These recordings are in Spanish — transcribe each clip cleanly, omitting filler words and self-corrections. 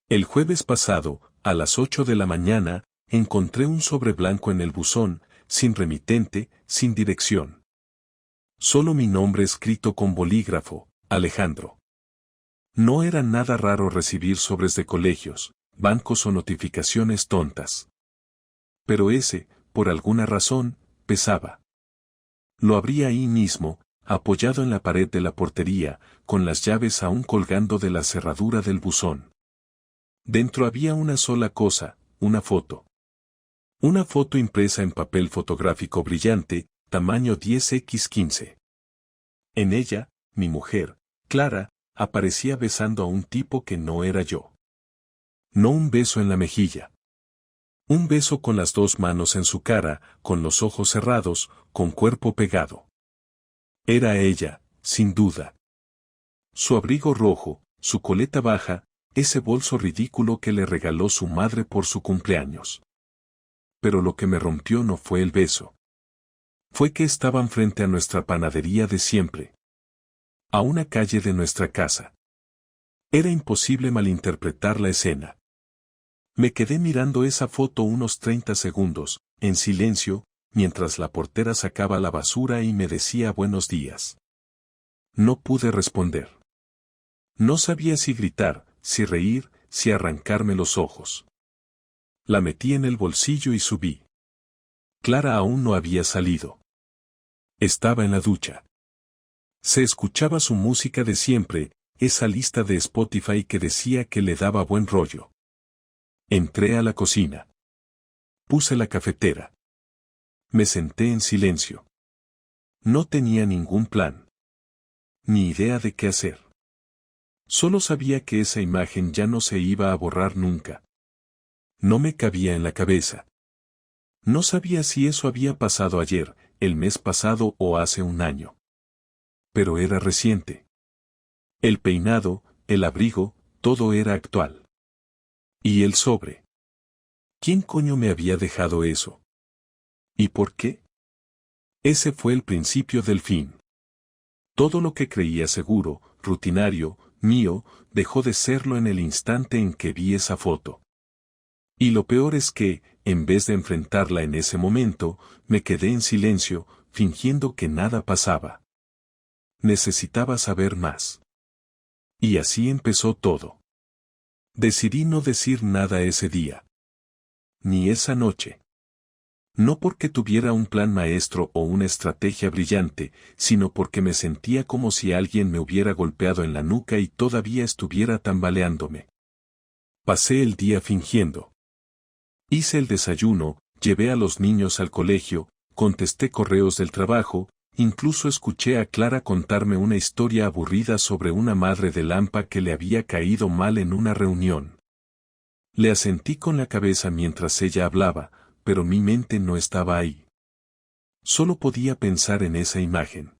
El jueves pasado, a las 8 de la mañana, encontré un sobre blanco en el buzón, sin remitente, sin dirección. Solo mi nombre escrito con bolígrafo, Alejandro. No era nada raro recibir sobres de colegios, bancos o notificaciones tontas. Pero ese, por alguna razón, pesaba. Lo abrí ahí mismo, apoyado en la pared de la portería, con las llaves aún colgando de la cerradura del buzón. Dentro había una sola cosa, una foto. Una foto impresa en papel fotográfico brillante, tamaño 10x15. En ella, mi mujer, Clara, aparecía besando a un tipo que no era yo. No un beso en la mejilla. Un beso con las dos manos en su cara, con los ojos cerrados, con cuerpo pegado. Era ella, sin duda. Su abrigo rojo, su coleta baja, ese bolso ridículo que le regaló su madre por su cumpleaños. Pero lo que me rompió no fue el beso. Fue que estaban frente a nuestra panadería de siempre. A una calle de nuestra casa. Era imposible malinterpretar la escena. Me quedé mirando esa foto unos 30 segundos, en silencio, mientras la portera sacaba la basura y me decía buenos días. No pude responder. No sabía si gritar, si reír, si arrancarme los ojos. La metí en el bolsillo y subí. Clara aún no había salido. Estaba en la ducha. Se escuchaba su música de siempre, esa lista de Spotify que decía que le daba buen rollo. Entré a la cocina. Puse la cafetera. Me senté en silencio. No tenía ningún plan. Ni idea de qué hacer. Solo sabía que esa imagen ya no se iba a borrar nunca. No me cabía en la cabeza. No sabía si eso había pasado ayer, el mes pasado o hace un año. Pero era reciente. El peinado, el abrigo, todo era actual. ¿Y el sobre? ¿Quién coño me había dejado eso? ¿Y por qué? Ese fue el principio del fin. Todo lo que creía seguro, rutinario, mío, dejó de serlo en el instante en que vi esa foto. Y lo peor es que, en vez de enfrentarla en ese momento, me quedé en silencio, fingiendo que nada pasaba. Necesitaba saber más. Y así empezó todo. Decidí no decir nada ese día. Ni esa noche. No porque tuviera un plan maestro o una estrategia brillante, sino porque me sentía como si alguien me hubiera golpeado en la nuca y todavía estuviera tambaleándome. Pasé el día fingiendo. Hice el desayuno, llevé a los niños al colegio, contesté correos del trabajo, incluso escuché a Clara contarme una historia aburrida sobre una madre de Lampa que le había caído mal en una reunión. Le asentí con la cabeza mientras ella hablaba, pero mi mente no estaba ahí. Solo podía pensar en esa imagen.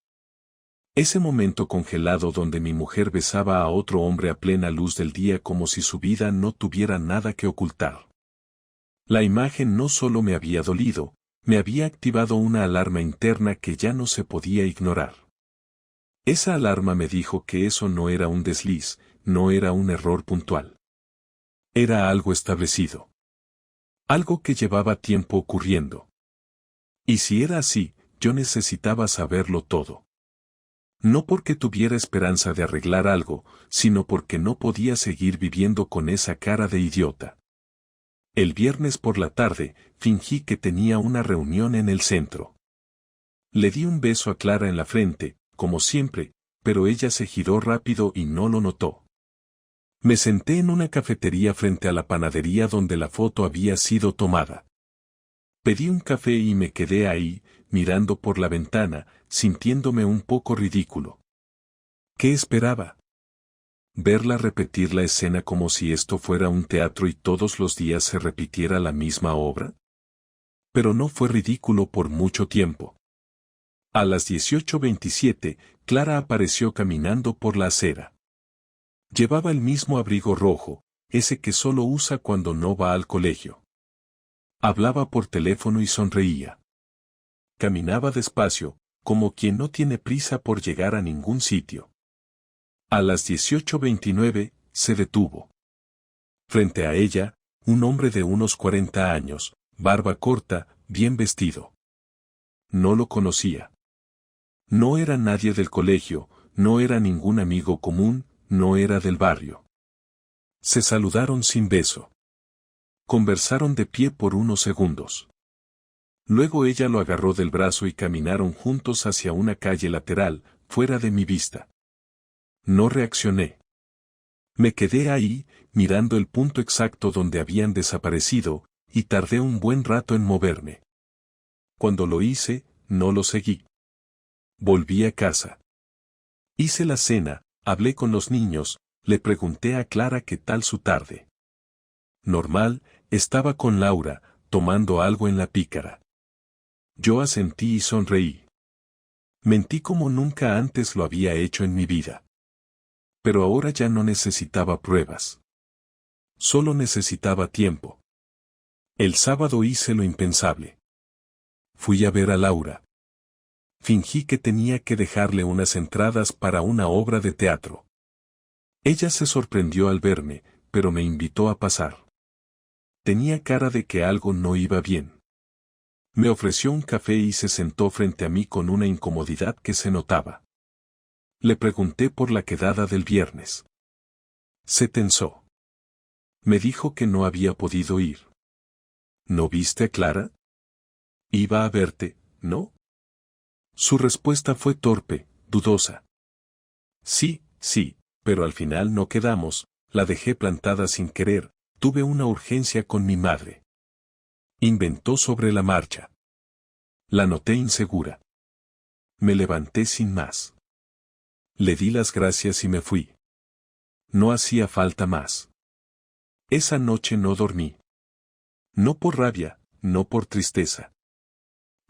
Ese momento congelado donde mi mujer besaba a otro hombre a plena luz del día como si su vida no tuviera nada que ocultar. La imagen no solo me había dolido, me había activado una alarma interna que ya no se podía ignorar. Esa alarma me dijo que eso no era un desliz, no era un error puntual. Era algo establecido. Algo que llevaba tiempo ocurriendo. Y si era así, yo necesitaba saberlo todo. No porque tuviera esperanza de arreglar algo, sino porque no podía seguir viviendo con esa cara de idiota. El viernes por la tarde, fingí que tenía una reunión en el centro. Le di un beso a Clara en la frente, como siempre, pero ella se giró rápido y no lo notó. Me senté en una cafetería frente a la panadería donde la foto había sido tomada. Pedí un café y me quedé ahí, mirando por la ventana, sintiéndome un poco ridículo. ¿Qué esperaba? ¿Verla repetir la escena como si esto fuera un teatro y todos los días se repitiera la misma obra? Pero no fue ridículo por mucho tiempo. A las 18:27, Clara apareció caminando por la acera. Llevaba el mismo abrigo rojo, ese que solo usa cuando no va al colegio. Hablaba por teléfono y sonreía. Caminaba despacio, como quien no tiene prisa por llegar a ningún sitio. A las 18:29, se detuvo. Frente a ella, un hombre de unos 40 años, barba corta, bien vestido. No lo conocía. No era nadie del colegio, no era ningún amigo común, no era del barrio. Se saludaron sin beso. Conversaron de pie por unos segundos. Luego ella lo agarró del brazo y caminaron juntos hacia una calle lateral, fuera de mi vista. No reaccioné. Me quedé ahí, mirando el punto exacto donde habían desaparecido, y tardé un buen rato en moverme. Cuando lo hice, no lo seguí. Volví a casa. Hice la cena, hablé con los niños, le pregunté a Clara qué tal su tarde. Normal, estaba con Laura, tomando algo en la pícara. Yo asentí y sonreí. Mentí como nunca antes lo había hecho en mi vida. Pero ahora ya no necesitaba pruebas. Solo necesitaba tiempo. El sábado hice lo impensable. Fui a ver a Laura. Fingí que tenía que dejarle unas entradas para una obra de teatro. Ella se sorprendió al verme, pero me invitó a pasar. Tenía cara de que algo no iba bien. Me ofreció un café y se sentó frente a mí con una incomodidad que se notaba. Le pregunté por la quedada del viernes. Se tensó. Me dijo que no había podido ir. ¿No viste a Clara? Iba a verte, ¿no? Su respuesta fue torpe, dudosa. Sí, pero al final no quedamos, la dejé plantada sin querer, tuve una urgencia con mi madre. Inventó sobre la marcha. La noté insegura. Me levanté sin más. Le di las gracias y me fui. No hacía falta más. Esa noche no dormí. No por rabia, no por tristeza.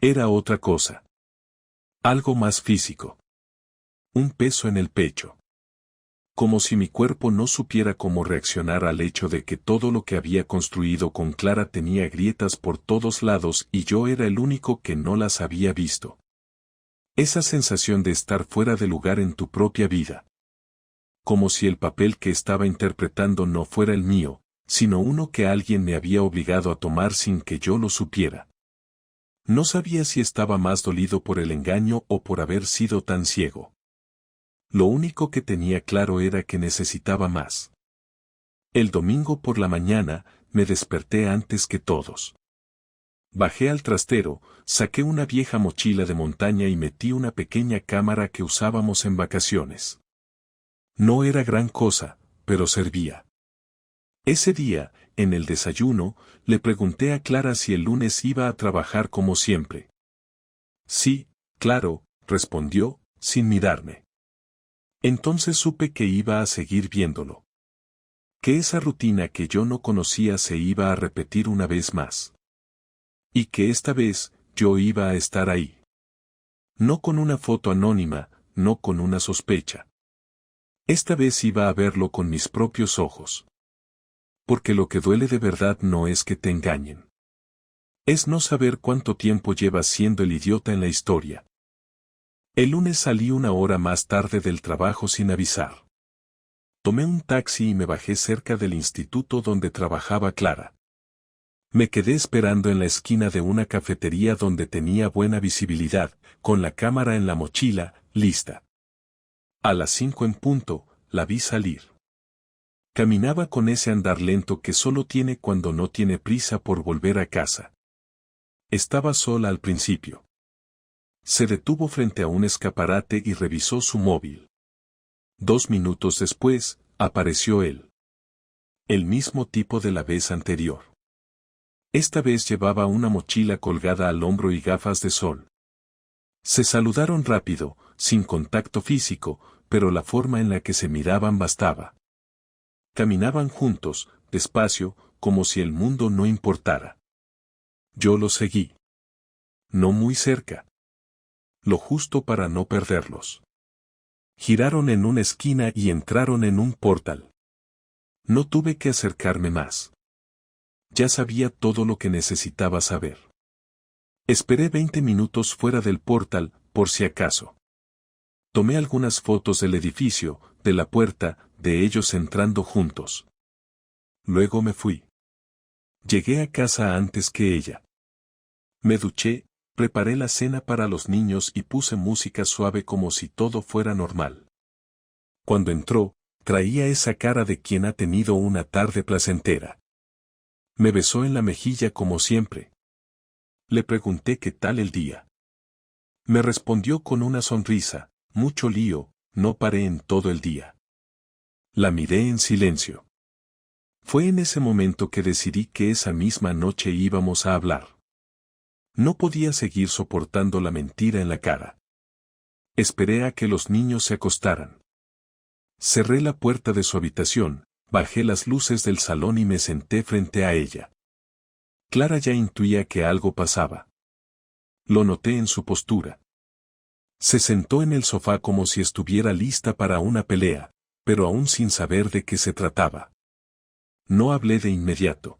Era otra cosa. Algo más físico. Un peso en el pecho. Como si mi cuerpo no supiera cómo reaccionar al hecho de que todo lo que había construido con Clara tenía grietas por todos lados y yo era el único que no las había visto. Esa sensación de estar fuera de lugar en tu propia vida. Como si el papel que estaba interpretando no fuera el mío, sino uno que alguien me había obligado a tomar sin que yo lo supiera. No sabía si estaba más dolido por el engaño o por haber sido tan ciego. Lo único que tenía claro era que necesitaba más. El domingo por la mañana, me desperté antes que todos. Bajé al trastero, saqué una vieja mochila de montaña y metí una pequeña cámara que usábamos en vacaciones. No era gran cosa, pero servía. Ese día, en el desayuno, le pregunté a Clara si el lunes iba a trabajar como siempre. Sí, claro, respondió, sin mirarme. Entonces supe que iba a seguir viéndolo. Que esa rutina que yo no conocía se iba a repetir una vez más. Y que esta vez, yo iba a estar ahí. No con una foto anónima, no con una sospecha. Esta vez iba a verlo con mis propios ojos. Porque lo que duele de verdad no es que te engañen. Es no saber cuánto tiempo llevas siendo el idiota en la historia. El lunes salí una hora más tarde del trabajo sin avisar. Tomé un taxi y me bajé cerca del instituto donde trabajaba Clara. Me quedé esperando en la esquina de una cafetería donde tenía buena visibilidad, con la cámara en la mochila, lista. A las 5 en punto, la vi salir. Caminaba con ese andar lento que solo tiene cuando no tiene prisa por volver a casa. Estaba sola al principio. Se detuvo frente a un escaparate y revisó su móvil. 2 minutos después, apareció él. El mismo tipo de la vez anterior. Esta vez llevaba una mochila colgada al hombro y gafas de sol. Se saludaron rápido, sin contacto físico, pero la forma en la que se miraban bastaba. Caminaban juntos, despacio, como si el mundo no importara. Yo los seguí. No muy cerca. Lo justo para no perderlos. Giraron en una esquina y entraron en un portal. No tuve que acercarme más. Ya sabía todo lo que necesitaba saber. Esperé 20 minutos fuera del portal, por si acaso. Tomé algunas fotos del edificio, de la puerta, de ellos entrando juntos. Luego me fui. Llegué a casa antes que ella. Me duché, preparé la cena para los niños y puse música suave como si todo fuera normal. Cuando entró, traía esa cara de quien ha tenido una tarde placentera. Me besó en la mejilla como siempre. Le pregunté qué tal el día. Me respondió con una sonrisa, mucho lío, no paré en todo el día. La miré en silencio. Fue en ese momento que decidí que esa misma noche íbamos a hablar. No podía seguir soportando la mentira en la cara. Esperé a que los niños se acostaran. Cerré la puerta de su habitación, bajé las luces del salón y me senté frente a ella. Clara ya intuía que algo pasaba. Lo noté en su postura. Se sentó en el sofá como si estuviera lista para una pelea, pero aún sin saber de qué se trataba. No hablé de inmediato.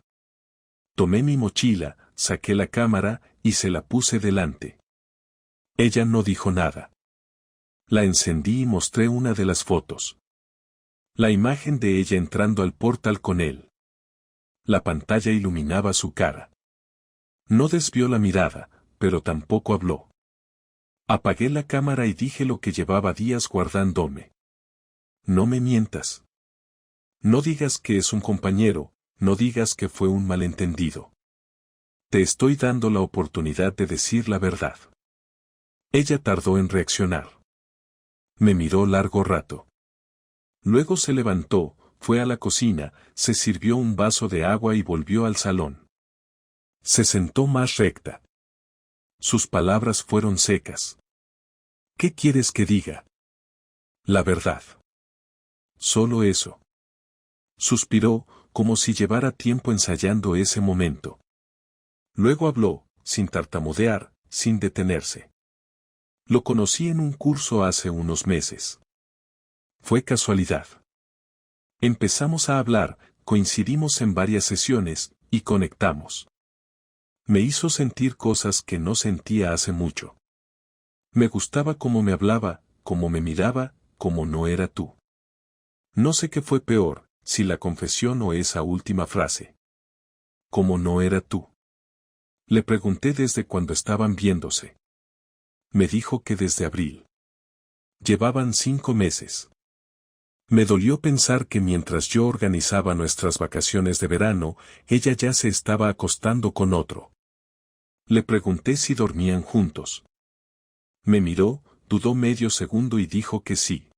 Tomé mi mochila, saqué la cámara y se la puse delante. Ella no dijo nada. La encendí y mostré una de las fotos. La imagen de ella entrando al portal con él. La pantalla iluminaba su cara. No desvió la mirada, pero tampoco habló. Apagué la cámara y dije lo que llevaba días guardándome. No me mientas. No digas que es un compañero, no digas que fue un malentendido. Te estoy dando la oportunidad de decir la verdad. Ella tardó en reaccionar. Me miró largo rato. Luego se levantó, fue a la cocina, se sirvió un vaso de agua y volvió al salón. Se sentó más recta. Sus palabras fueron secas. ¿Qué quieres que diga? La verdad. Solo eso. Suspiró, como si llevara tiempo ensayando ese momento. Luego habló, sin tartamudear, sin detenerse. Lo conocí en un curso hace unos meses. Fue casualidad. Empezamos a hablar, coincidimos en varias sesiones, y conectamos. Me hizo sentir cosas que no sentía hace mucho. Me gustaba cómo me hablaba, cómo me miraba, como no era tú. No sé qué fue peor, si la confesión o esa última frase. Como no era tú. Le pregunté desde cuando estaban viéndose. Me dijo que desde abril. Llevaban 5 meses. Me dolió pensar que mientras yo organizaba nuestras vacaciones de verano, ella ya se estaba acostando con otro. Le pregunté si dormían juntos. Me miró, dudó medio segundo y dijo que sí.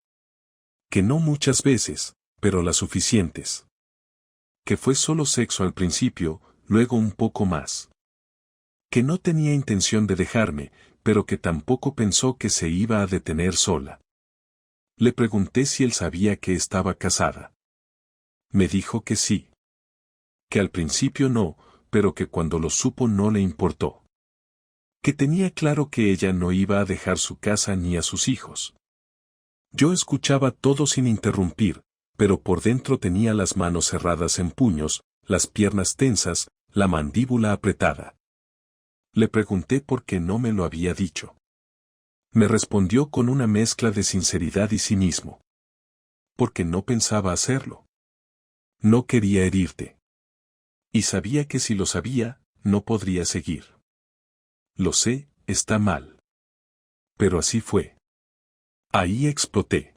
Que no muchas veces, pero las suficientes. Que fue solo sexo al principio, luego un poco más. Que no tenía intención de dejarme, pero que tampoco pensó que se iba a detener sola. Le pregunté si él sabía que estaba casada. Me dijo que sí. Que al principio no, pero que cuando lo supo no le importó. Que tenía claro que ella no iba a dejar su casa ni a sus hijos. Yo escuchaba todo sin interrumpir, pero por dentro tenía las manos cerradas en puños, las piernas tensas, la mandíbula apretada. Le pregunté por qué no me lo había dicho. Me respondió con una mezcla de sinceridad y cinismo. Porque no pensaba hacerlo. No quería herirte. Y sabía que si lo sabía, no podría seguir. Lo sé, está mal. Pero así fue. Ahí exploté.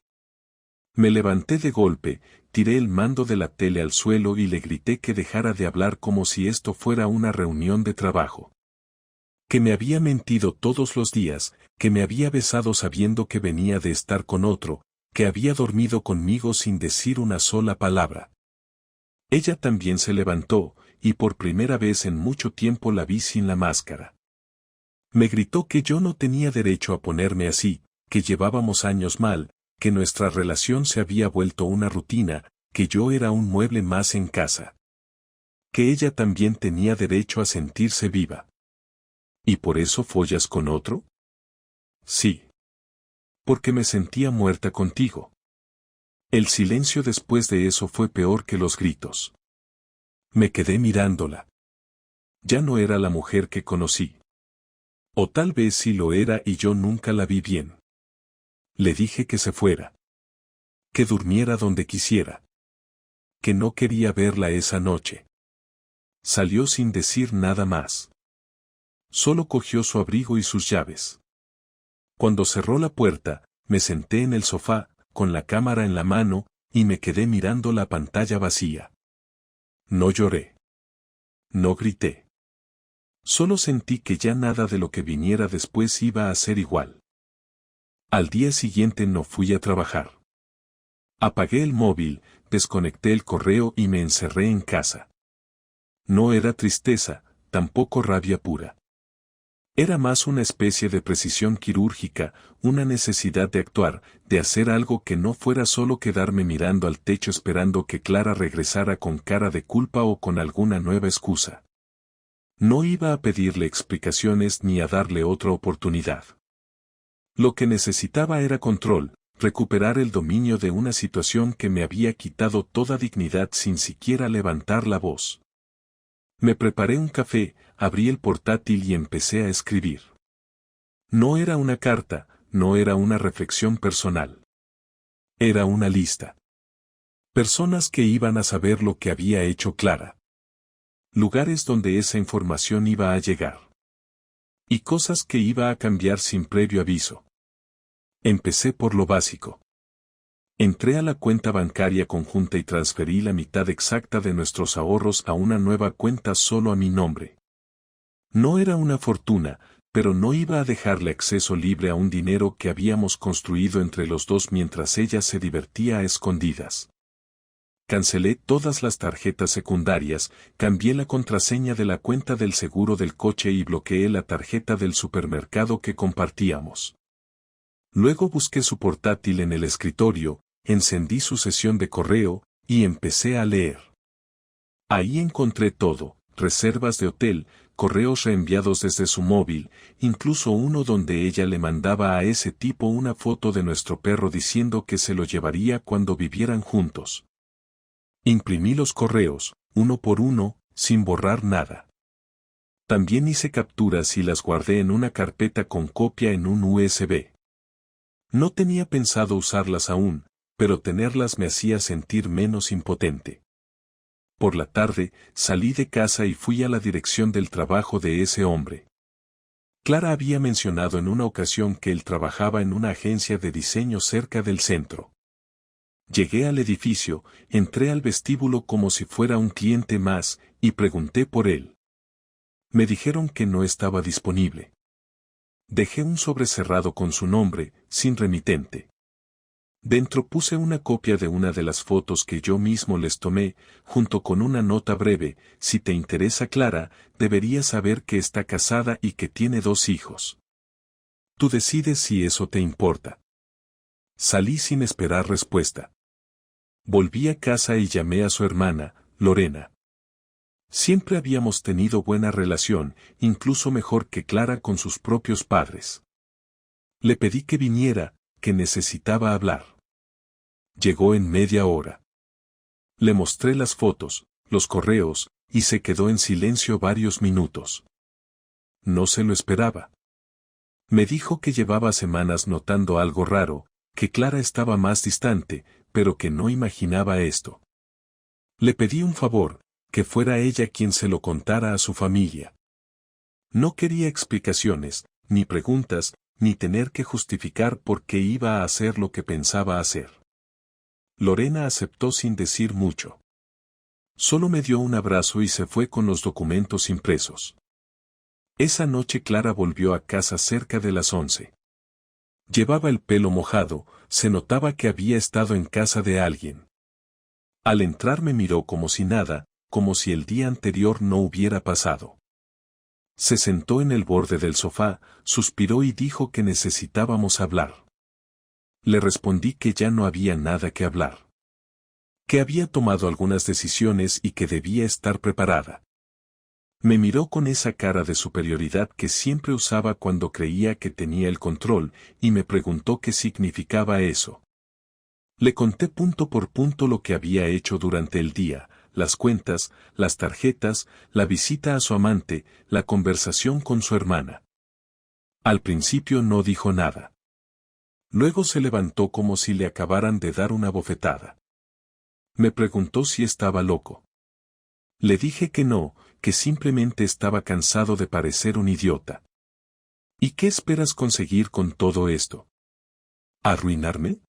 Me levanté de golpe, tiré el mando de la tele al suelo y le grité que dejara de hablar como si esto fuera una reunión de trabajo. Que me había mentido todos los días, que me había besado sabiendo que venía de estar con otro, que había dormido conmigo sin decir una sola palabra. Ella también se levantó, y por primera vez en mucho tiempo la vi sin la máscara. Me gritó que yo no tenía derecho a ponerme así, que llevábamos años mal, que nuestra relación se había vuelto una rutina, que yo era un mueble más en casa. Que ella también tenía derecho a sentirse viva. ¿Y por eso follas con otro? Sí. Porque me sentía muerta contigo. El silencio después de eso fue peor que los gritos. Me quedé mirándola. Ya no era la mujer que conocí. O tal vez sí lo era y yo nunca la vi bien. Le dije que se fuera. Que durmiera donde quisiera. que no quería verla esa noche. Salió sin decir nada más. Solo cogió su abrigo y sus llaves. Cuando cerró la puerta, me senté en el sofá, con la cámara en la mano, y me quedé mirando la pantalla vacía. No lloré. No grité. Solo sentí que ya nada de lo que viniera después iba a ser igual. Al día siguiente no fui a trabajar. Apagué el móvil, desconecté el correo y me encerré en casa. No era tristeza, tampoco rabia pura. Era más una especie de precisión quirúrgica, una necesidad de actuar, de hacer algo que no fuera solo quedarme mirando al techo esperando que Clara regresara con cara de culpa o con alguna nueva excusa. No iba a pedirle explicaciones ni a darle otra oportunidad. Lo que necesitaba era control, recuperar el dominio de una situación que me había quitado toda dignidad sin siquiera levantar la voz. Me preparé un café, abrí el portátil y empecé a escribir. No era una carta, no era una reflexión personal. Era una lista. Personas que iban a saber lo que había hecho Clara. Lugares donde esa información iba a llegar. Y cosas que iba a cambiar sin previo aviso. Empecé por lo básico. Entré a la cuenta bancaria conjunta y transferí la mitad exacta de nuestros ahorros a una nueva cuenta solo a mi nombre. No era una fortuna, pero no iba a dejarle acceso libre a un dinero que habíamos construido entre los dos mientras ella se divertía a escondidas. Cancelé todas las tarjetas secundarias, cambié la contraseña de la cuenta del seguro del coche y bloqueé la tarjeta del supermercado que compartíamos. Luego busqué su portátil en el escritorio, encendí su sesión de correo, y empecé a leer. Ahí encontré todo, reservas de hotel, correos reenviados desde su móvil, incluso uno donde ella le mandaba a ese tipo una foto de nuestro perro diciendo que se lo llevaría cuando vivieran juntos. Imprimí los correos, uno por uno, sin borrar nada. También hice capturas y las guardé en una carpeta con copia en un USB. No tenía pensado usarlas aún, pero tenerlas me hacía sentir menos impotente. Por la tarde, salí de casa y fui a la dirección del trabajo de ese hombre. Clara había mencionado en una ocasión que él trabajaba en una agencia de diseño cerca del centro. Llegué al edificio, entré al vestíbulo como si fuera un cliente más, y pregunté por él. Me dijeron que no estaba disponible. Dejé un sobre cerrado con su nombre, sin remitente. Dentro puse una copia de una de las fotos que yo mismo les tomé, junto con una nota breve: si te interesa Clara, deberías saber que está casada y que tiene 2 hijos. Tú decides si eso te importa. Salí sin esperar respuesta. Volví a casa y llamé a su hermana, Lorena. Siempre habíamos tenido buena relación, incluso mejor que Clara con sus propios padres. Le pedí que viniera, que necesitaba hablar. Llegó en media hora. Le mostré las fotos, los correos, y se quedó en silencio varios minutos. No se lo esperaba. Me dijo que llevaba semanas notando algo raro, que Clara estaba más distante, pero que no imaginaba esto. Le pedí un favor, que fuera ella quien se lo contara a su familia. No quería explicaciones, ni preguntas, ni tener que justificar por qué iba a hacer lo que pensaba hacer. Lorena aceptó sin decir mucho. Solo me dio un abrazo y se fue con los documentos impresos. Esa noche Clara volvió a casa cerca de las 11. Llevaba el pelo mojado, se notaba que había estado en casa de alguien. Al entrar me miró como si nada, como si el día anterior no hubiera pasado. Se sentó en el borde del sofá, suspiró y dijo que necesitábamos hablar. Le respondí que ya no había nada que hablar. Que había tomado algunas decisiones y que debía estar preparada. Me miró con esa cara de superioridad que siempre usaba cuando creía que tenía el control, y me preguntó qué significaba eso. Le conté punto por punto lo que había hecho durante el día, las cuentas, las tarjetas, la visita a su amante, la conversación con su hermana. Al principio no dijo nada. Luego se levantó como si le acabaran de dar una bofetada. Me preguntó si estaba loco. Le dije que no, que simplemente estaba cansado de parecer un idiota. ¿Y qué esperas conseguir con todo esto? ¿Arruinarme?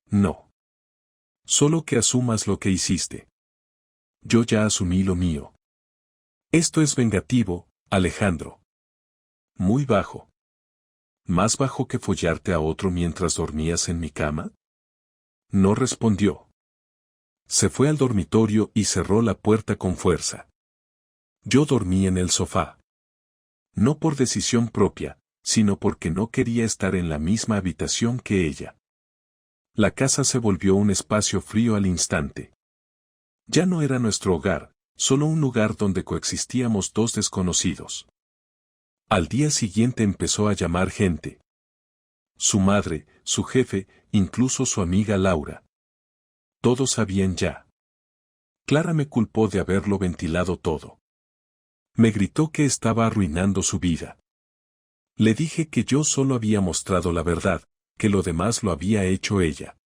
No. Solo que asumas lo que hiciste. Yo ya asumí lo mío. Esto es vengativo, Alejandro. Muy bajo. ¿Más bajo que follarte a otro mientras dormías en mi cama? No respondió. Se fue al dormitorio y cerró la puerta con fuerza. Yo dormí en el sofá. No por decisión propia, sino porque no quería estar en la misma habitación que ella. La casa se volvió un espacio frío al instante. Ya no era nuestro hogar, solo un lugar donde coexistíamos dos desconocidos. Al día siguiente empezó a llamar gente. Su madre, su jefe, incluso su amiga Laura. Todos sabían ya. Clara me culpó de haberlo ventilado todo. Me gritó que estaba arruinando su vida. Le dije que yo solo había mostrado la verdad, que lo demás lo había hecho ella.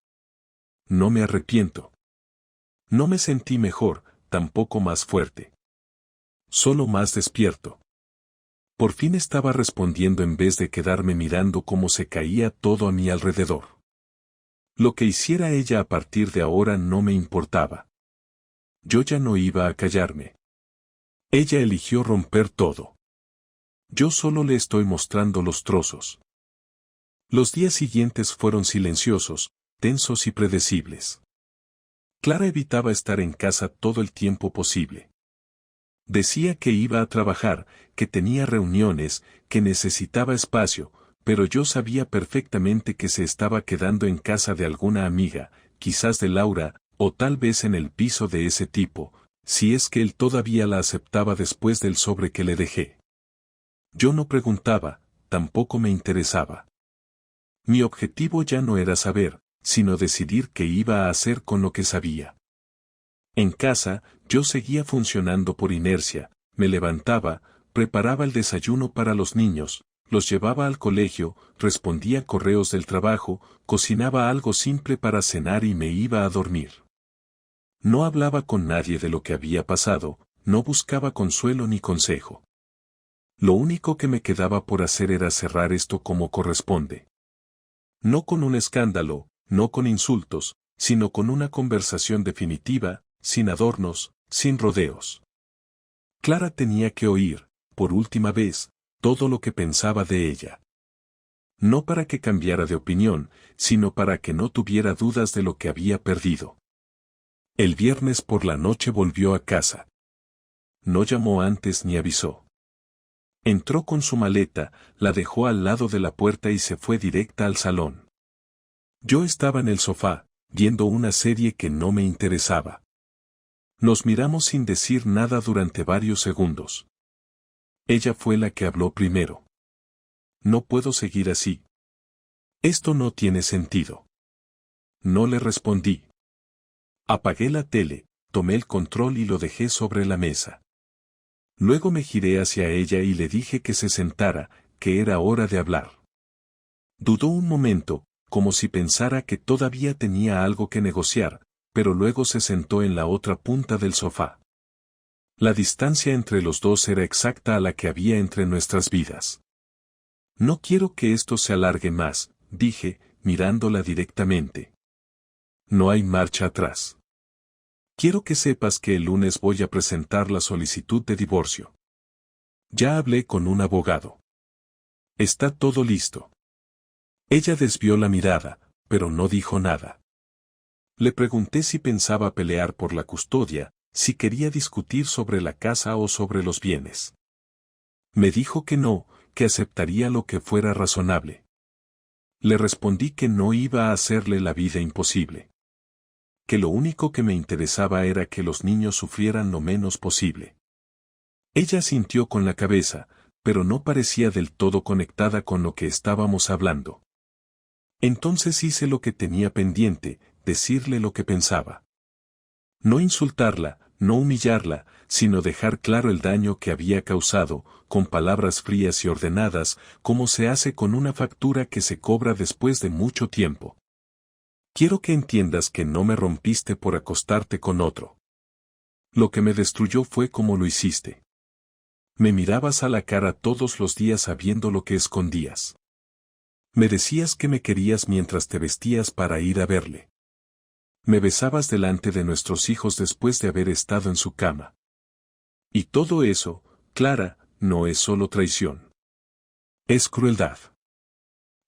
No me arrepiento. No me sentí mejor, tampoco más fuerte. Solo más despierto. Por fin estaba respondiendo en vez de quedarme mirando cómo se caía todo a mi alrededor. Lo que hiciera ella a partir de ahora no me importaba. Yo ya no iba a callarme. Ella eligió romper todo. Yo solo le estoy mostrando los trozos. Los días siguientes fueron silenciosos, tensos y predecibles. Clara evitaba estar en casa todo el tiempo posible. Decía que iba a trabajar, que tenía reuniones, que necesitaba espacio, pero yo sabía perfectamente que se estaba quedando en casa de alguna amiga, quizás de Laura, o tal vez en el piso de ese tipo, si es que él todavía la aceptaba después del sobre que le dejé. Yo no preguntaba, tampoco me interesaba. Mi objetivo ya no era saber, sino decidir qué iba a hacer con lo que sabía. En casa, yo seguía funcionando por inercia, me levantaba, preparaba el desayuno para los niños, los llevaba al colegio, respondía correos del trabajo, cocinaba algo simple para cenar y me iba a dormir. No hablaba con nadie de lo que había pasado, no buscaba consuelo ni consejo. Lo único que me quedaba por hacer era cerrar esto como corresponde. No con un escándalo, no con insultos, sino con una conversación definitiva, sin adornos, sin rodeos. Clara tenía que oír, por última vez, todo lo que pensaba de ella. No para que cambiara de opinión, sino para que no tuviera dudas de lo que había perdido. El viernes por la noche volvió a casa. No llamó antes ni avisó. Entró con su maleta, la dejó al lado de la puerta y se fue directa al salón. Yo estaba en el sofá, viendo una serie que no me interesaba. Nos miramos sin decir nada durante varios segundos. Ella fue la que habló primero. No puedo seguir así. Esto no tiene sentido. No le respondí. Apagué la tele, tomé el control y lo dejé sobre la mesa. Luego me giré hacia ella y le dije que se sentara, que era hora de hablar. Dudó un momento, como si pensara que todavía tenía algo que negociar, pero luego se sentó en la otra punta del sofá. La distancia entre los dos era exacta a la que había entre nuestras vidas. No quiero que esto se alargue más, dije, mirándola directamente. No hay marcha atrás. Quiero que sepas que el lunes voy a presentar la solicitud de divorcio. Ya hablé con un abogado. Está todo listo. Ella desvió la mirada, pero no dijo nada. Le pregunté si pensaba pelear por la custodia, si quería discutir sobre la casa o sobre los bienes. Me dijo que no, que aceptaría lo que fuera razonable. Le respondí que no iba a hacerle la vida imposible. Que lo único que me interesaba era que los niños sufrieran lo menos posible. Ella sintió con la cabeza, pero no parecía del todo conectada con lo que estábamos hablando. Entonces hice lo que tenía pendiente, decirle lo que pensaba. No insultarla, no humillarla, sino dejar claro el daño que había causado, con palabras frías y ordenadas, como se hace con una factura que se cobra después de mucho tiempo. Quiero que entiendas que no me rompiste por acostarte con otro. Lo que me destruyó fue cómo lo hiciste. Me mirabas a la cara todos los días sabiendo lo que escondías. Me decías que me querías mientras te vestías para ir a verle. Me besabas delante de nuestros hijos después de haber estado en su cama. Y todo eso, Clara, no es solo traición. Es crueldad.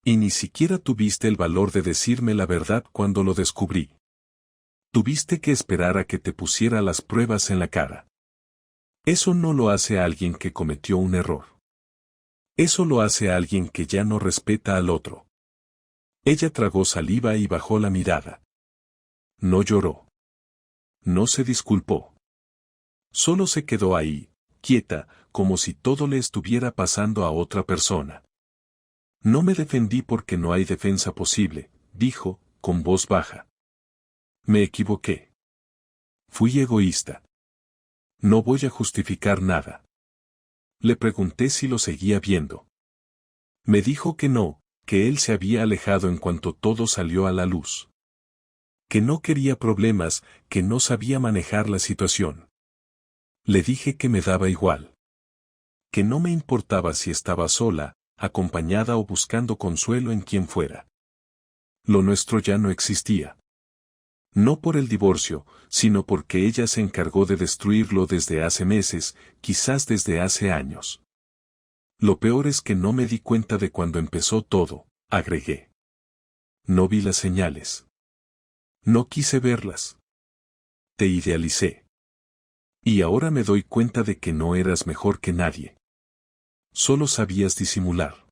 Y ni siquiera tuviste el valor de decirme la verdad cuando lo descubrí. Tuviste que esperar a que te pusiera las pruebas en la cara. Eso no lo hace alguien que cometió un error. Eso lo hace alguien que ya no respeta al otro. Ella tragó saliva y bajó la mirada. No lloró. No se disculpó. Solo se quedó ahí, quieta, como si todo le estuviera pasando a otra persona. No me defendí porque no hay defensa posible, dijo, con voz baja. Me equivoqué. Fui egoísta. No voy a justificar nada. Le pregunté si lo seguía viendo. Me dijo que no, que él se había alejado en cuanto todo salió a la luz. Que no quería problemas, que no sabía manejar la situación. Le dije que me daba igual. Que no me importaba si estaba sola, acompañada o buscando consuelo en quien fuera. Lo nuestro ya no existía. No por el divorcio, sino porque ella se encargó de destruirlo desde hace meses, quizás desde hace años. Lo peor es que no me di cuenta de cuando empezó todo, agregué. No vi las señales. No quise verlas. Te idealicé. Y ahora me doy cuenta de que no eras mejor que nadie. Solo sabías disimular.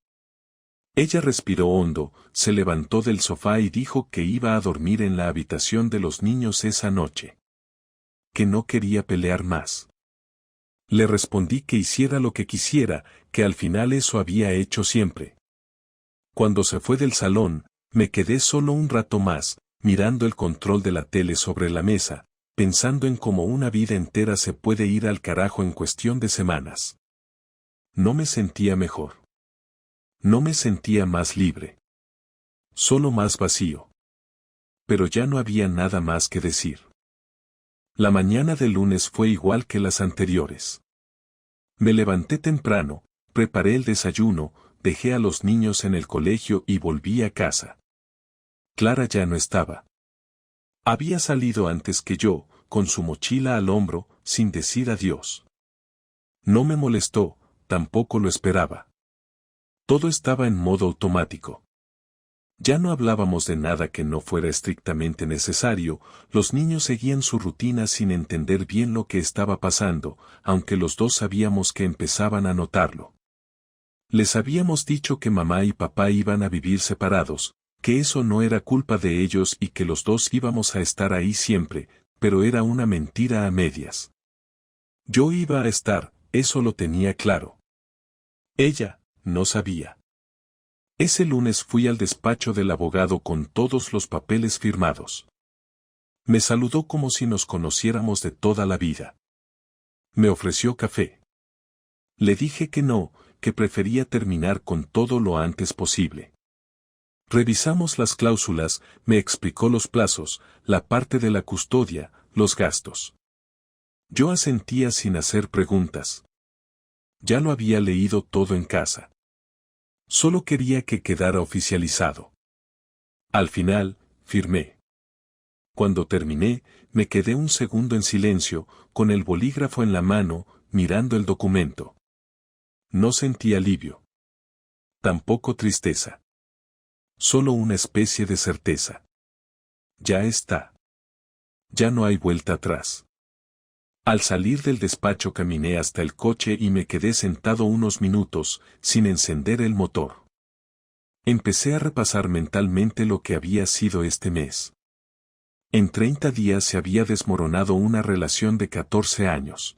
Ella respiró hondo, se levantó del sofá y dijo que iba a dormir en la habitación de los niños esa noche. Que no quería pelear más. Le respondí que hiciera lo que quisiera, que al final eso había hecho siempre. Cuando se fue del salón, me quedé solo un rato más, mirando el control de la tele sobre la mesa, pensando en cómo una vida entera se puede ir al carajo en cuestión de semanas. No me sentía mejor. No me sentía más libre. Solo más vacío. Pero ya no había nada más que decir. La mañana del lunes fue igual que las anteriores. Me levanté temprano, preparé el desayuno, dejé a los niños en el colegio y volví a casa. Clara ya no estaba. Había salido antes que yo, con su mochila al hombro, sin decir adiós. No me molestó, tampoco lo esperaba. Todo estaba en modo automático. Ya no hablábamos de nada que no fuera estrictamente necesario, los niños seguían su rutina sin entender bien lo que estaba pasando, aunque los dos sabíamos que empezaban a notarlo. Les habíamos dicho que mamá y papá iban a vivir separados, que eso no era culpa de ellos y que los dos íbamos a estar ahí siempre, pero era una mentira a medias. Yo iba a estar, eso lo tenía claro. Ella, no sabía. Ese lunes fui al despacho del abogado con todos los papeles firmados. Me saludó como si nos conociéramos de toda la vida. Me ofreció café. Le dije que no, que prefería terminar con todo lo antes posible. Revisamos las cláusulas, me explicó los plazos, la parte de la custodia, los gastos. Yo asentía sin hacer preguntas. Ya lo había leído todo en casa. Solo quería que quedara oficializado. Al final, firmé. Cuando terminé, me quedé un segundo en silencio, con el bolígrafo en la mano, mirando el documento. No sentí alivio. Tampoco tristeza. Solo una especie de certeza. Ya está. Ya no hay vuelta atrás. Al salir del despacho caminé hasta el coche y me quedé sentado unos minutos, sin encender el motor. Empecé a repasar mentalmente lo que había sido este mes. En 30 días se había desmoronado una relación de 14 años.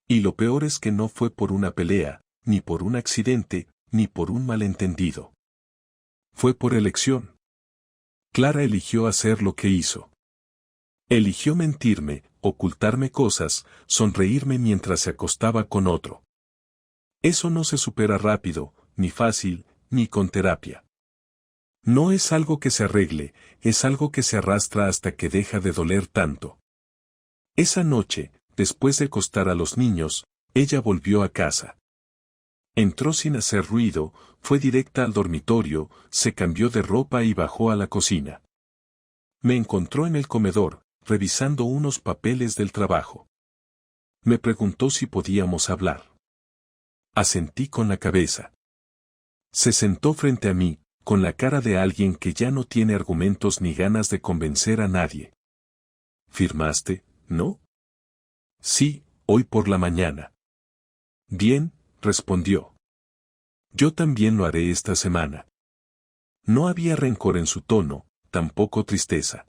Y lo peor es que no fue por una pelea, ni por un accidente, ni por un malentendido. Fue por elección. Clara eligió hacer lo que hizo. Eligió mentirme, ocultarme cosas, sonreírme mientras se acostaba con otro. Eso no se supera rápido, ni fácil, ni con terapia. No es algo que se arregle, es algo que se arrastra hasta que deja de doler tanto. Esa noche, después de acostar a los niños, ella volvió a casa. Entró sin hacer ruido, fue directa al dormitorio, se cambió de ropa y bajó a la cocina. Me encontró en el comedor, revisando unos papeles del trabajo. Me preguntó si podíamos hablar. Asentí con la cabeza. Se sentó frente a mí, con la cara de alguien que ya no tiene argumentos ni ganas de convencer a nadie. ¿Firmaste, no? Sí, hoy por la mañana. Bien, respondió. Yo también lo haré esta semana. No había rencor en su tono, tampoco tristeza.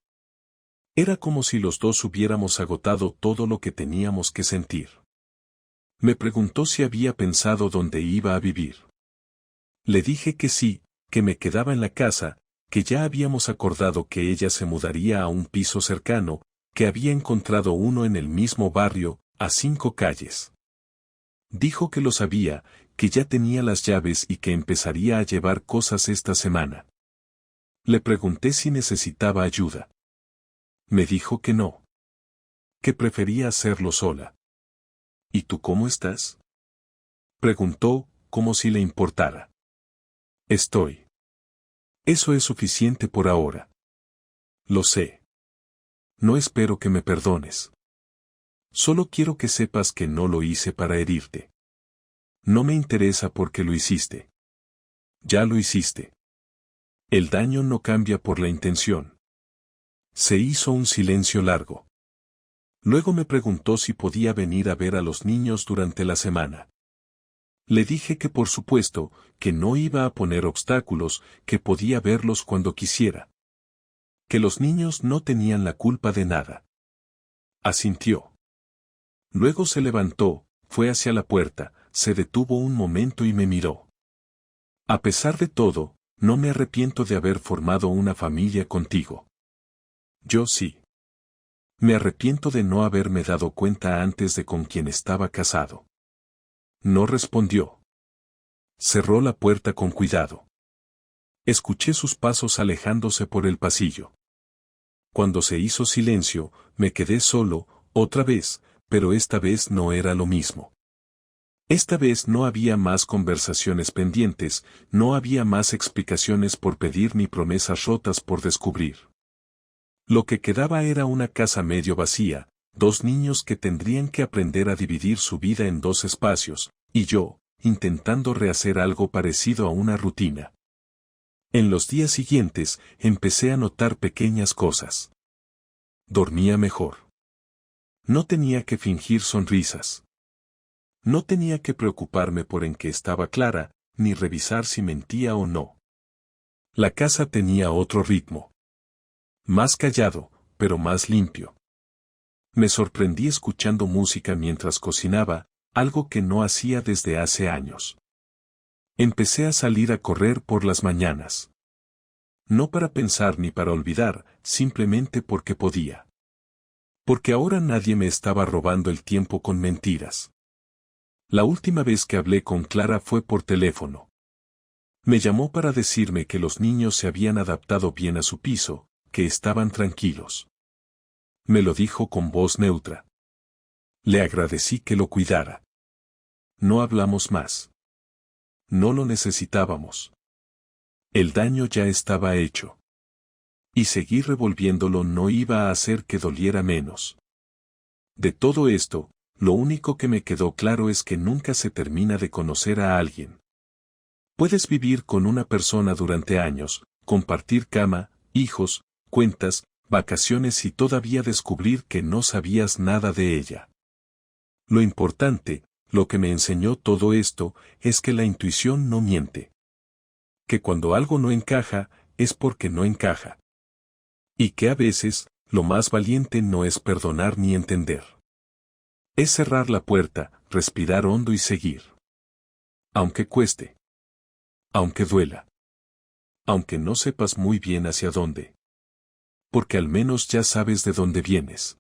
Era como si los dos hubiéramos agotado todo lo que teníamos que sentir. Me preguntó si había pensado dónde iba a vivir. Le dije que sí, que me quedaba en la casa, que ya habíamos acordado que ella se mudaría a un piso cercano, que había encontrado uno en el mismo barrio, a 5 calles. Dijo que lo sabía, que ya tenía las llaves y que empezaría a llevar cosas esta semana. Le pregunté si necesitaba ayuda. Me dijo que no. Que prefería hacerlo sola. ¿Y tú cómo estás? Preguntó, como si le importara. Estoy. Eso es suficiente por ahora. Lo sé. No espero que me perdones. Solo quiero que sepas que no lo hice para herirte. No me interesa por qué lo hiciste. Ya lo hiciste. El daño no cambia por la intención. Se hizo un silencio largo. Luego me preguntó si podía venir a ver a los niños durante la semana. Le dije que por supuesto, que no iba a poner obstáculos, que podía verlos cuando quisiera. Que los niños no tenían la culpa de nada. Asintió. Luego se levantó, fue hacia la puerta, se detuvo un momento y me miró. A pesar de todo, no me arrepiento de haber formado una familia contigo. Yo sí. Me arrepiento de no haberme dado cuenta antes de con quién estaba casado. No respondió. Cerró la puerta con cuidado. Escuché sus pasos alejándose por el pasillo. Cuando se hizo silencio, me quedé solo, otra vez, pero esta vez no era lo mismo. Esta vez no había más conversaciones pendientes, no había más explicaciones por pedir ni promesas rotas por descubrir. Lo que quedaba era una casa medio vacía, 2 niños que tendrían que aprender a dividir su vida en 2 espacios, y yo, intentando rehacer algo parecido a una rutina. En los días siguientes, empecé a notar pequeñas cosas. Dormía mejor. No tenía que fingir sonrisas. No tenía que preocuparme por en qué estaba Clara, ni revisar si mentía o no. La casa tenía otro ritmo. Más callado, pero más limpio. Me sorprendí escuchando música mientras cocinaba, algo que no hacía desde hace años. Empecé a salir a correr por las mañanas. No para pensar ni para olvidar, simplemente porque podía. Porque ahora nadie me estaba robando el tiempo con mentiras. La última vez que hablé con Clara fue por teléfono. Me llamó para decirme que los niños se habían adaptado bien a su piso, que estaban tranquilos. Me lo dijo con voz neutra. Le agradecí que lo cuidara. No hablamos más. No lo necesitábamos. El daño ya estaba hecho. Y seguir revolviéndolo no iba a hacer que doliera menos. De todo esto, lo único que me quedó claro es que nunca se termina de conocer a alguien. Puedes vivir con una persona durante años, compartir cama, hijos, cuentas, vacaciones y todavía descubrir que no sabías nada de ella. Lo importante, lo que me enseñó todo esto, es que la intuición no miente. Que cuando algo no encaja, es porque no encaja. Y que a veces, lo más valiente no es perdonar ni entender. Es cerrar la puerta, respirar hondo y seguir. Aunque cueste. Aunque duela. Aunque no sepas muy bien hacia dónde. Porque al menos ya sabes de dónde vienes.